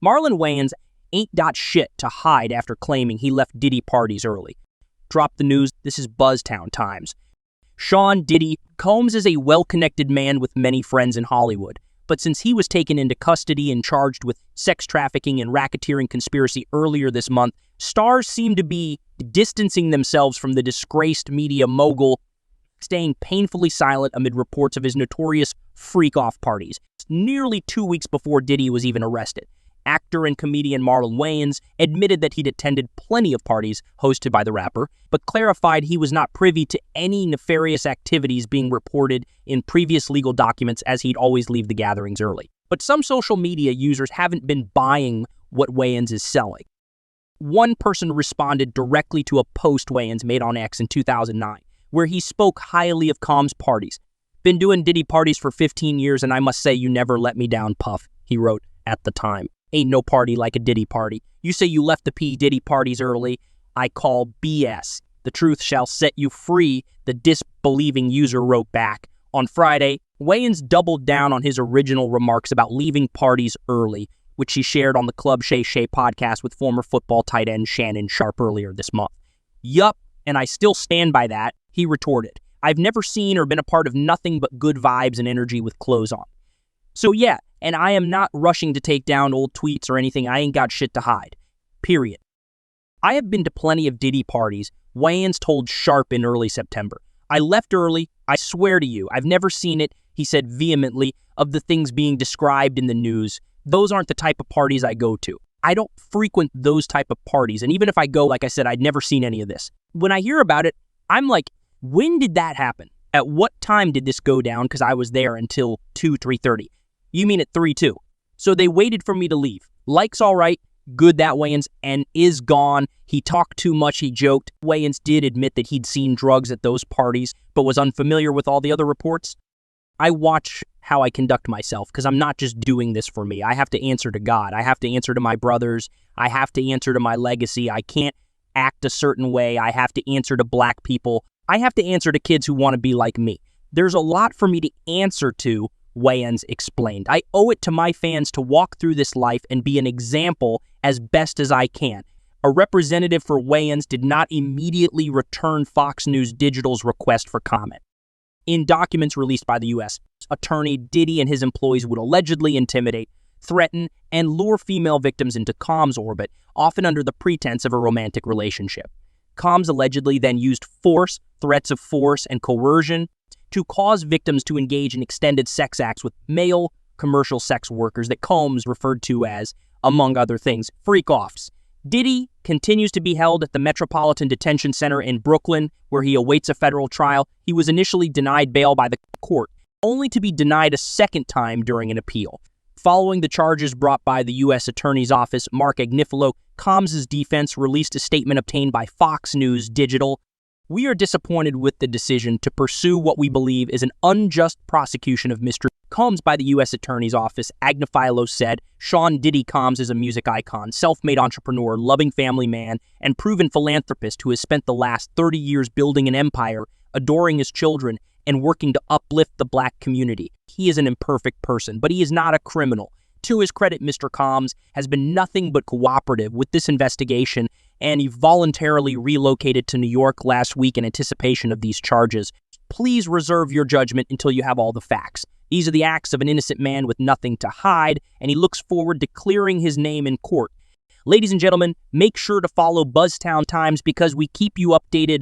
Marlon Wayans ain't got shit to hide after claiming he left Diddy parties early. Drop the news, this is Buzztown Times. Sean Diddy Combs is a well-connected man with many friends in Hollywood, but since he was taken into custody and charged with sex trafficking and racketeering conspiracy earlier this month, stars seem to be distancing themselves from the disgraced media mogul, staying painfully silent amid reports of his notorious freak-off parties. Nearly 2 weeks before Diddy was even arrested, actor and comedian Marlon Wayans admitted that he'd attended plenty of parties hosted by the rapper, but clarified he was not privy to any nefarious activities being reported in previous legal documents, as he'd always leave the gatherings early. But some social media users haven't been buying what Wayans is selling. One person responded directly to a post Wayans made on X in 2009, where he spoke highly of Combs' parties. "Been doing Diddy parties for 15 years, and I must say you never let me down, Puff," he wrote at the time. "Ain't no party like a Diddy party. You say you left the P. Diddy parties early. I call BS. The truth shall set you free," the disbelieving user wrote back. On Friday, Wayans doubled down on his original remarks about leaving parties early, which he shared on the Club Shay Shay podcast with former football tight end Shannon Sharpe earlier this month. "Yup, and I still stand by that," he retorted. "I've never seen or been a part of nothing but good vibes and energy with clothes on." So yeah, and I am not rushing to take down old tweets or anything. I ain't got shit to hide. Period. "I have been to plenty of Diddy parties," Wayans told Sharpe in early September. "I left early. I swear to you, I've never seen it," he said vehemently, "of the things being described in the news. Those aren't the type of parties I go to. I don't frequent those type of parties. And even if I go, like I said, I'd never seen any of this." When I hear about it, I'm like, when did that happen? At what time did this go down? Because I was there until 3:30. You mean at 3:02. So they waited for me to leave. Likes all right, good that Wayans, and is gone. He talked too much, he joked. Wayans did admit that he'd seen drugs at those parties, but was unfamiliar with all the other reports. I watch how I conduct myself, because I'm not just doing this for me. I have to answer to God. I have to answer to my brothers. I have to answer to my legacy. I can't act a certain way. I have to answer to black people. I have to answer to kids who want to be like me. There's a lot for me to answer to, Wayans explained. I owe it to my fans to walk through this life and be an example as best as I can. A representative for Wayans did not immediately return Fox News Digital's request for comment. In documents released by the U.S. attorney, Diddy and his employees would allegedly intimidate, threaten, and lure female victims into Combs' orbit, often under the pretense of a romantic relationship. Combs allegedly then used force, threats of force, and coercion to cause victims to engage in extended sex acts with male commercial sex workers that Combs referred to as, among other things, freak-offs. Diddy continues to be held at the Metropolitan Detention Center in Brooklyn, where he awaits a federal trial. He was initially denied bail by the court, only to be denied a second time during an appeal. Following the charges brought by the U.S. Attorney's Office, Mark Agnifilo, Combs' defense released a statement obtained by Fox News Digital. "We are disappointed with the decision to pursue what we believe is an unjust prosecution of Mr. Combs by the U.S. Attorney's Office," Agnifilo said. "Sean Diddy Combs is a music icon, self-made entrepreneur, loving family man, and proven philanthropist who has spent the last 30 years building an empire, adoring his children, and working to uplift the black community. He is an imperfect person, but he is not a criminal. To his credit, Mr. Combs has been nothing but cooperative with this investigation, and he voluntarily relocated to New York last week in anticipation of these charges. Please reserve your judgment until you have all the facts. These are the acts of an innocent man with nothing to hide, and he looks forward to clearing his name in court." Ladies and gentlemen, make sure to follow Buzztown Times because we keep you updated